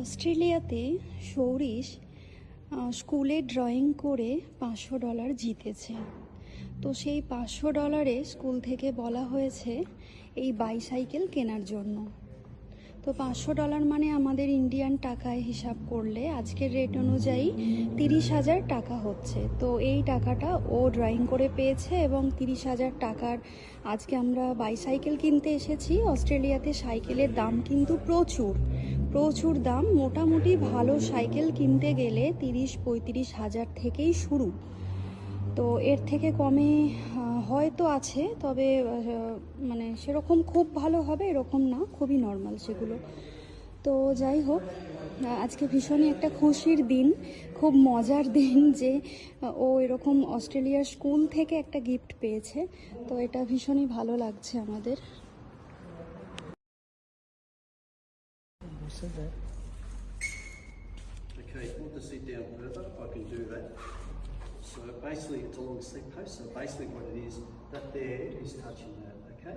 অস্ট্রেলিয়াতে সৌরিশ স্কুলে ড্রয়িং করে $500 জিতেছে। তো সেই $500 স্কুল থেকে বলা হয়েছে এই বাইসাইকেল কেনার জন্য। তো $500 মানে আমাদের ইন্ডিয়ান টাকায় হিসাব করলে আজকের রেট অনুযায়ী 30,000 টাকা হচ্ছে। তো এই টাকাটা ও ড্রয়িং করে পেয়েছে এবং 30,000 টাকার আজকে আমরা বাইসাইকেল কিনতে এসেছি। অস্ট্রেলিয়াতে সাইকেলের দাম কিন্তু প্রচুর প্রচুর দাম। মোটামুটি ভালো সাইকেল কিনতে গেলে 30-35 হাজার থেকেই শুরু। তো এর থেকে কমে হয়তো আছে, তবে মানে সেরকম খুব ভালো হবে এরকম না, খুবই নর্মাল সেগুলো। তো যাই হোক, আজকে ভীষণই একটা খুশির দিন, খুব মজার দিন যে ও এরকম অস্ট্রেলিয়ার স্কুল থেকে একটা গিফট পেয়েছে। তো এটা ভীষণই ভালো লাগছে আমাদের। Okay, if you want to sit down further, I can do that. So basically it's along the seat post, so basically what it is, that there is touching that, okay?